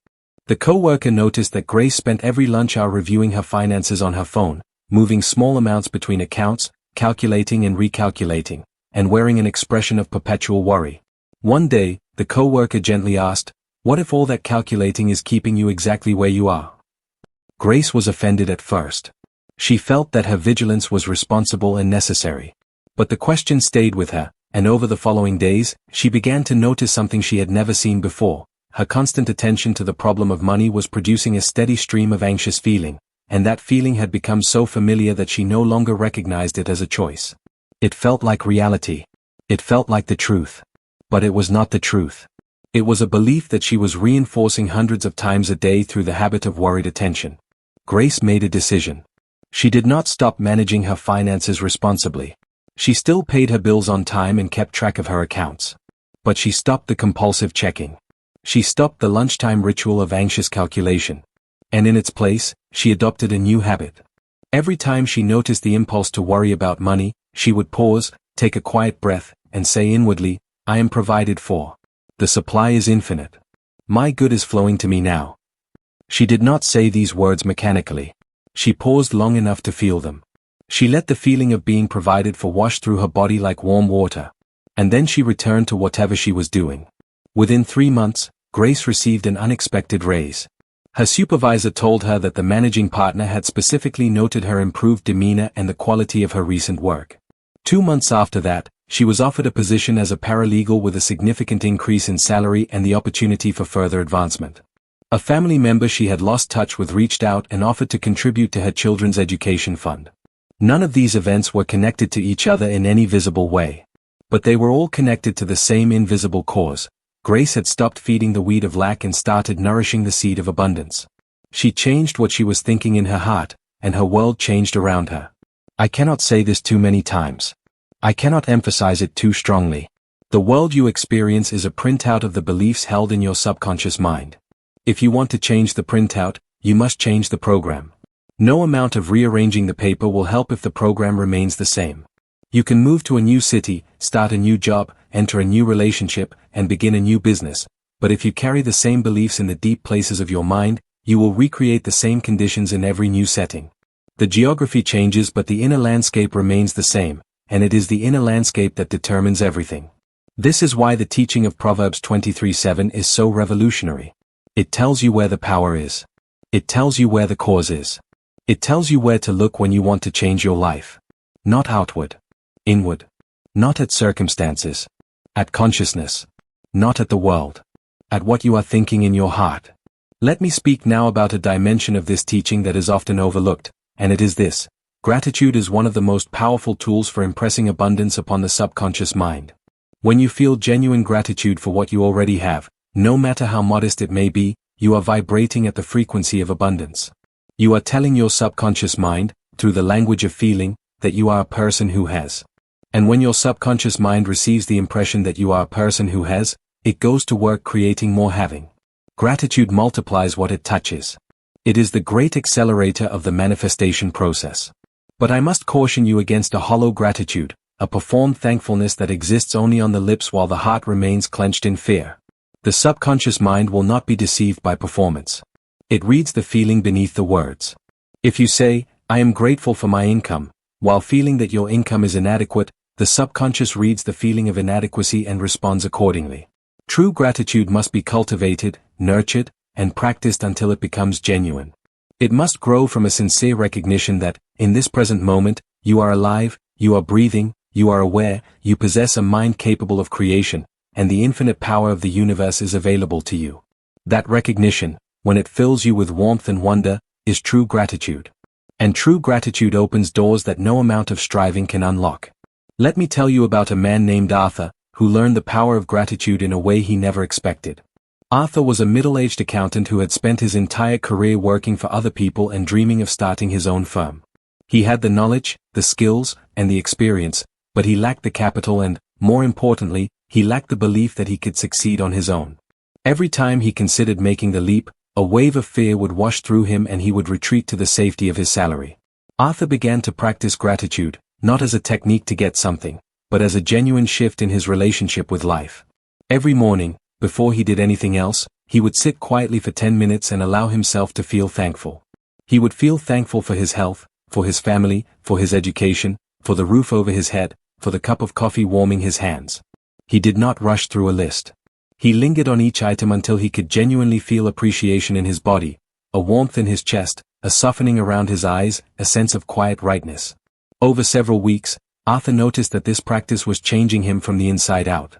The co-worker noticed that Grace spent every lunch hour reviewing her finances on her phone, moving small amounts between accounts, calculating and recalculating, and wearing an expression of perpetual worry. One day, the co-worker gently asked, "What if all that calculating is keeping you exactly where you are?" Grace was offended at first. She felt that her vigilance was responsible and necessary. But the question stayed with her, and over the following days, she began to notice something she had never seen before. Her constant attention to the problem of money was producing a steady stream of anxious feeling, and that feeling had become so familiar that she no longer recognized it as a choice. It felt like reality. It felt like the truth. But it was not the truth. It was a belief that she was reinforcing hundreds of times a day through the habit of worried attention. Grace made a decision. She did not stop managing her finances responsibly. She still paid her bills on time and kept track of her accounts. But she stopped the compulsive checking. She stopped the lunchtime ritual of anxious calculation. And in its place, she adopted a new habit. Every time she noticed the impulse to worry about money, she would pause, take a quiet breath, and say inwardly, "I am provided for. The supply is infinite. My good is flowing to me now." She did not say these words mechanically. She paused long enough to feel them. She let the feeling of being provided for wash through her body like warm water. And then she returned to whatever she was doing. Within 3 months, Grace received an unexpected raise. Her supervisor told her that the managing partner had specifically noted her improved demeanor and the quality of her recent work. 2 months after that, she was offered a position as a paralegal with a significant increase in salary and the opportunity for further advancement. A family member she had lost touch with reached out and offered to contribute to her children's education fund. None of these events were connected to each other in any visible way. But they were all connected to the same invisible cause. Grace had stopped feeding the weed of lack and started nourishing the seed of abundance. She changed what she was thinking in her heart, and her world changed around her. I cannot say this too many times. I cannot emphasize it too strongly. The world you experience is a printout of the beliefs held in your subconscious mind. If you want to change the printout, you must change the program. No amount of rearranging the paper will help if the program remains the same. You can move to a new city, start a new job, enter a new relationship, and begin a new business, but if you carry the same beliefs in the deep places of your mind, you will recreate the same conditions in every new setting. The geography changes but the inner landscape remains the same, and it is the inner landscape that determines everything. This is why the teaching of Proverbs 23:7 is so revolutionary. It tells you where the power is. It tells you where the cause is. It tells you where to look when you want to change your life. Not outward. Inward. Not at circumstances. At consciousness. Not at the world. At what you are thinking in your heart. Let me speak now about a dimension of this teaching that is often overlooked, and it is this. Gratitude is one of the most powerful tools for impressing abundance upon the subconscious mind. When you feel genuine gratitude for what you already have, no matter how modest it may be, you are vibrating at the frequency of abundance. You are telling your subconscious mind, through the language of feeling, that you are a person who has. And when your subconscious mind receives the impression that you are a person who has, it goes to work creating more having. Gratitude multiplies what it touches. It is the great accelerator of the manifestation process. But I must caution you against a hollow gratitude, a performed thankfulness that exists only on the lips while the heart remains clenched in fear. The subconscious mind will not be deceived by performance. It reads the feeling beneath the words. If you say, "I am grateful for my income," while feeling that your income is inadequate, the subconscious reads the feeling of inadequacy and responds accordingly. True gratitude must be cultivated, nurtured, and practiced until it becomes genuine. It must grow from a sincere recognition that, in this present moment, you are alive, you are breathing, you are aware, you possess a mind capable of creation, and the infinite power of the universe is available to you. That recognition, when it fills you with warmth and wonder, is true gratitude. And true gratitude opens doors that no amount of striving can unlock. Let me tell you about a man named Arthur, who learned the power of gratitude in a way he never expected. Arthur was a middle-aged accountant who had spent his entire career working for other people and dreaming of starting his own firm. He had the knowledge, the skills, and the experience, but he lacked the capital and, more importantly, he lacked the belief that he could succeed on his own. Every time he considered making the leap, a wave of fear would wash through him and he would retreat to the safety of his salary. Arthur began to practice gratitude, not as a technique to get something, but as a genuine shift in his relationship with life. Every morning, before he did anything else, he would sit quietly for 10 minutes and allow himself to feel thankful. He would feel thankful for his health, for his family, for his education, for the roof over his head, for the cup of coffee warming his hands. He did not rush through a list. He lingered on each item until he could genuinely feel appreciation in his body, a warmth in his chest, a softening around his eyes, a sense of quiet rightness. Over several weeks, Arthur noticed that this practice was changing him from the inside out.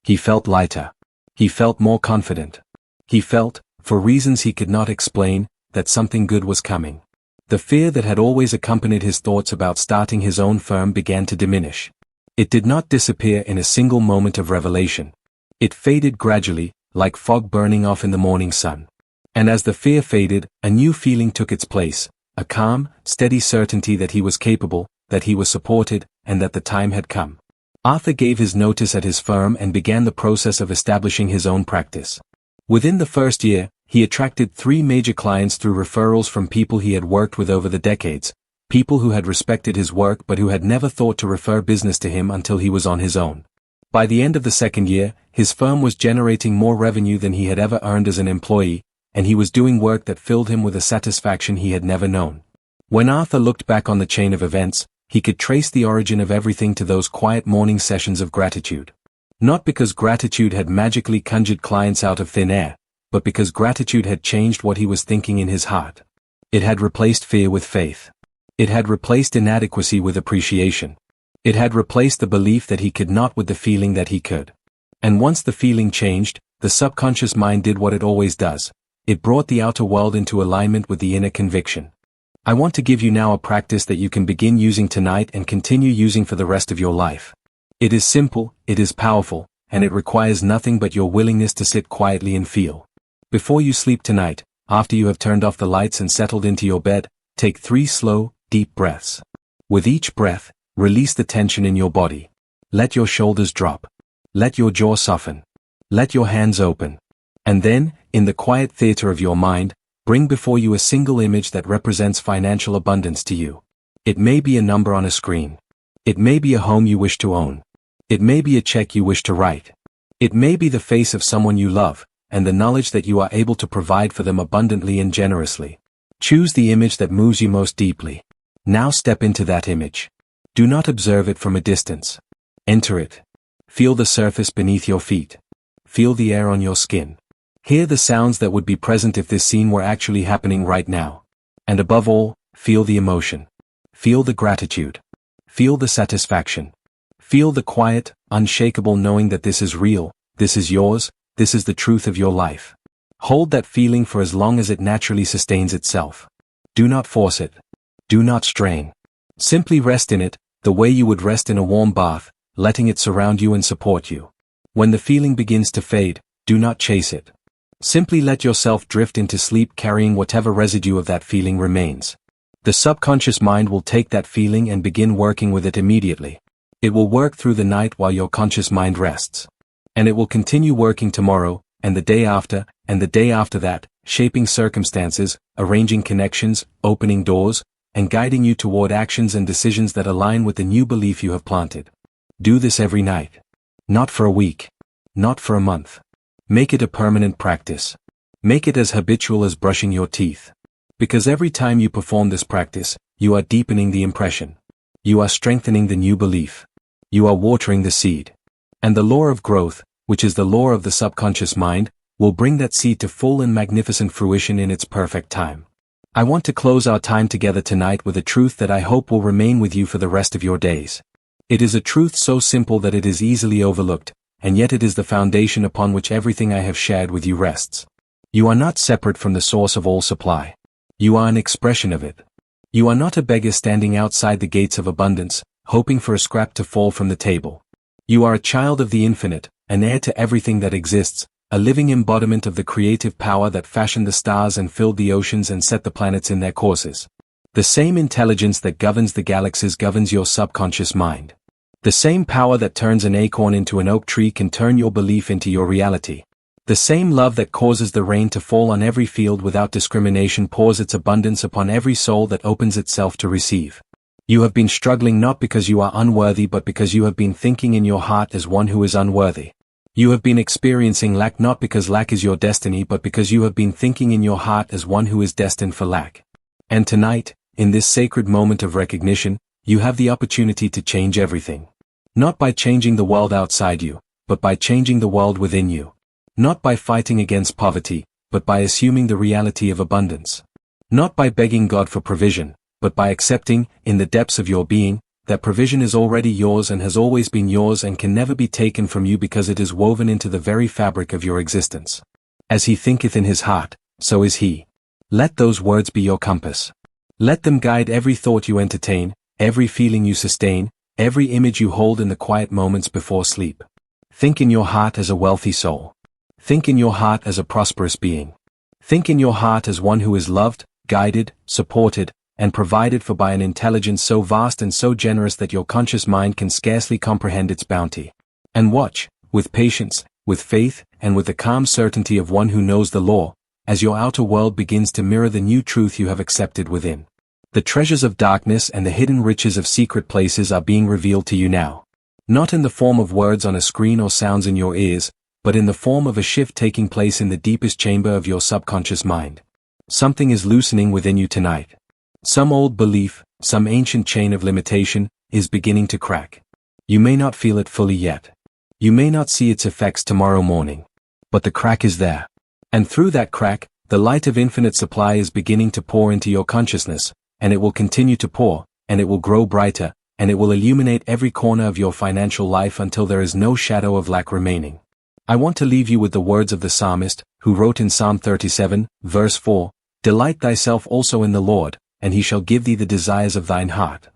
He felt lighter. He felt more confident. He felt, for reasons he could not explain, that something good was coming. The fear that had always accompanied his thoughts about starting his own firm began to diminish. It did not disappear in a single moment of revelation. It faded gradually, like fog burning off in the morning sun. And as the fear faded, a new feeling took its place, a calm, steady certainty that he was capable, that he was supported, and that the time had come. Arthur gave his notice at his firm and began the process of establishing his own practice. Within the first year, he attracted 3 major clients through referrals from people he had worked with over the decades, people who had respected his work but who had never thought to refer business to him until he was on his own. By the end of the second year, his firm was generating more revenue than he had ever earned as an employee, and he was doing work that filled him with a satisfaction he had never known. When Arthur looked back on the chain of events, he could trace the origin of everything to those quiet morning sessions of gratitude. Not because gratitude had magically conjured clients out of thin air, but because gratitude had changed what he was thinking in his heart. It had replaced fear with faith. It had replaced inadequacy with appreciation. It had replaced the belief that he could not with the feeling that he could. And once the feeling changed, the subconscious mind did what it always does. It brought the outer world into alignment with the inner conviction. I want to give you now a practice that you can begin using tonight and continue using for the rest of your life. It is simple, it is powerful, and it requires nothing but your willingness to sit quietly and feel. Before you sleep tonight, after you have turned off the lights and settled into your bed, take 3 slow, deep breaths. With each breath, release the tension in your body. Let your shoulders drop. Let your jaw soften. Let your hands open. And then, in the quiet theater of your mind, bring before you a single image that represents financial abundance to you. It may be a number on a screen. It may be a home you wish to own. It may be a check you wish to write. It may be the face of someone you love, and the knowledge that you are able to provide for them abundantly and generously. Choose the image that moves you most deeply. Now step into that image. Do not observe it from a distance. Enter it. Feel the surface beneath your feet. Feel the air on your skin. Hear the sounds that would be present if this scene were actually happening right now. And above all, feel the emotion. Feel the gratitude. Feel the satisfaction. Feel the quiet, unshakable knowing that this is real, this is yours, this is the truth of your life. Hold that feeling for as long as it naturally sustains itself. Do not force it. Do not strain. Simply rest in it, the way you would rest in a warm bath, letting it surround you and support you. When the feeling begins to fade, do not chase it. Simply let yourself drift into sleep carrying whatever residue of that feeling remains. The subconscious mind will take that feeling and begin working with it immediately. It will work through the night while your conscious mind rests. And it will continue working tomorrow, and the day after, and the day after that, shaping circumstances, arranging connections, opening doors, and guiding you toward actions and decisions that align with the new belief you have planted. Do this every night. Not for a week. Not for a month. Make it a permanent practice. Make it as habitual as brushing your teeth. Because every time you perform this practice, you are deepening the impression. You are strengthening the new belief. You are watering the seed. And the law of growth, which is the law of the subconscious mind, will bring that seed to full and magnificent fruition in its perfect time. I want to close our time together tonight with a truth that I hope will remain with you for the rest of your days. It is a truth so simple that it is easily overlooked, and yet it is the foundation upon which everything I have shared with you rests. You are not separate from the source of all supply. You are an expression of it. You are not a beggar standing outside the gates of abundance, hoping for a scrap to fall from the table. You are a child of the infinite, an heir to everything that exists, a living embodiment of the creative power that fashioned the stars and filled the oceans and set the planets in their courses. The same intelligence that governs the galaxies governs your subconscious mind. The same power that turns an acorn into an oak tree can turn your belief into your reality. The same love that causes the rain to fall on every field without discrimination pours its abundance upon every soul that opens itself to receive. You have been struggling not because you are unworthy but because you have been thinking in your heart as one who is unworthy. You have been experiencing lack not because lack is your destiny but because you have been thinking in your heart as one who is destined for lack. And tonight, in this sacred moment of recognition, you have the opportunity to change everything. Not by changing the world outside you, but by changing the world within you. Not by fighting against poverty, but by assuming the reality of abundance. Not by begging God for provision, but by accepting, in the depths of your being, that provision is already yours and has always been yours and can never be taken from you because it is woven into the very fabric of your existence. As he thinketh in his heart, so is he. Let those words be your compass. Let them guide every thought you entertain, every feeling you sustain, every image you hold in the quiet moments before sleep. Think in your heart as a wealthy soul. Think in your heart as a prosperous being. Think in your heart as one who is loved, guided, supported, and provided for by an intelligence so vast and so generous that your conscious mind can scarcely comprehend its bounty. And watch, with patience, with faith, and with the calm certainty of one who knows the law, as your outer world begins to mirror the new truth you have accepted within. The treasures of darkness and the hidden riches of secret places are being revealed to you now. Not in the form of words on a screen or sounds in your ears, but in the form of a shift taking place in the deepest chamber of your subconscious mind. Something is loosening within you tonight. Some old belief, some ancient chain of limitation, is beginning to crack. You may not feel it fully yet. You may not see its effects tomorrow morning. But the crack is there. And through that crack, the light of infinite supply is beginning to pour into your consciousness, and it will continue to pour, and it will grow brighter, and it will illuminate every corner of your financial life until there is no shadow of lack remaining. I want to leave you with the words of the psalmist, who wrote in Psalm 37, verse 4, "Delight thyself also in the Lord, and he shall give thee the desires of thine heart."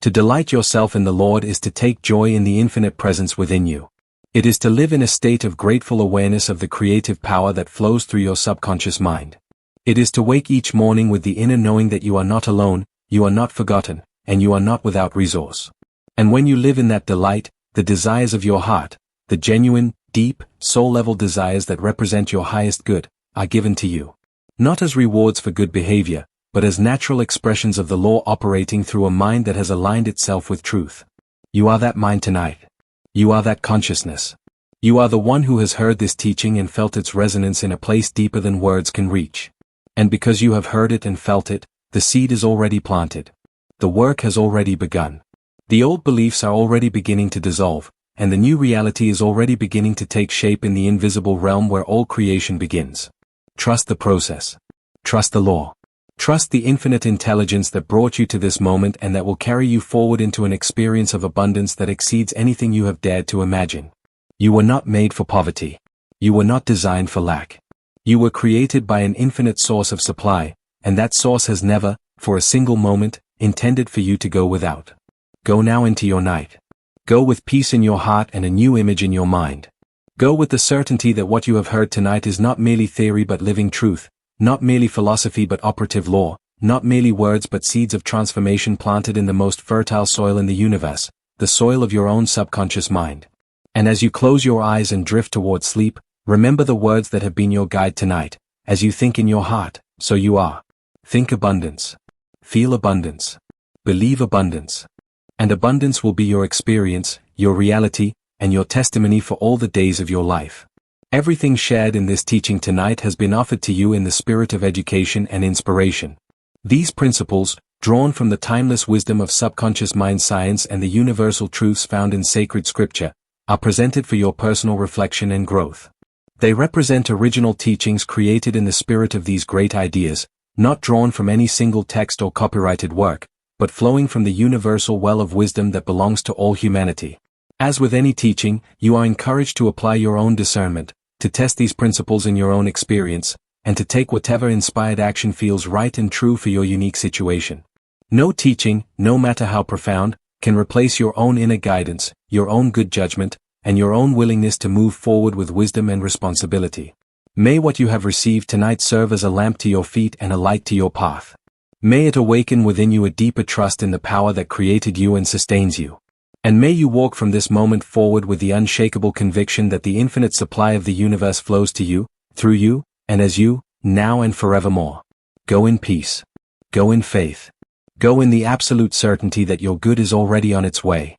To delight yourself in the Lord is to take joy in the infinite presence within you. It is to live in a state of grateful awareness of the creative power that flows through your subconscious mind. It is to wake each morning with the inner knowing that you are not alone, you are not forgotten, and you are not without resource. And when you live in that delight, the desires of your heart, the genuine, deep, soul-level desires that represent your highest good, are given to you. Not as rewards for good behavior, but as natural expressions of the law operating through a mind that has aligned itself with truth. You are that mind tonight. You are that consciousness. You are the one who has heard this teaching and felt its resonance in a place deeper than words can reach. And because you have heard it and felt it, the seed is already planted. The work has already begun. The old beliefs are already beginning to dissolve, and the new reality is already beginning to take shape in the invisible realm where all creation begins. Trust the process. Trust the law. Trust the infinite intelligence that brought you to this moment and that will carry you forward into an experience of abundance that exceeds anything you have dared to imagine. You were not made for poverty. You were not designed for lack. You were created by an infinite source of supply, and that source has never, for a single moment, intended for you to go without. Go now into your night. Go with peace in your heart and a new image in your mind. Go with the certainty that what you have heard tonight is not merely theory but living truth, not merely philosophy but operative law, not merely words but seeds of transformation planted in the most fertile soil in the universe, the soil of your own subconscious mind. And as you close your eyes and drift toward sleep, remember the words that have been your guide tonight. As you think in your heart, so you are. Think abundance. Feel abundance. Believe abundance. And abundance will be your experience, your reality, and your testimony for all the days of your life. Everything shared in this teaching tonight has been offered to you in the spirit of education and inspiration. These principles, drawn from the timeless wisdom of subconscious mind science and the universal truths found in sacred scripture, are presented for your personal reflection and growth. They represent original teachings created in the spirit of these great ideas, not drawn from any single text or copyrighted work, but flowing from the universal well of wisdom that belongs to all humanity. As with any teaching, you are encouraged to apply your own discernment, to test these principles in your own experience, and to take whatever inspired action feels right and true for your unique situation. No teaching, no matter how profound, can replace your own inner guidance, your own good judgment, and your own willingness to move forward with wisdom and responsibility. May what you have received tonight serve as a lamp to your feet and a light to your path. May it awaken within you a deeper trust in the power that created you and sustains you. And may you walk from this moment forward with the unshakable conviction that the infinite supply of the universe flows to you, through you, and as you, now and forevermore. Go in peace. Go in faith. Go in the absolute certainty that your good is already on its way.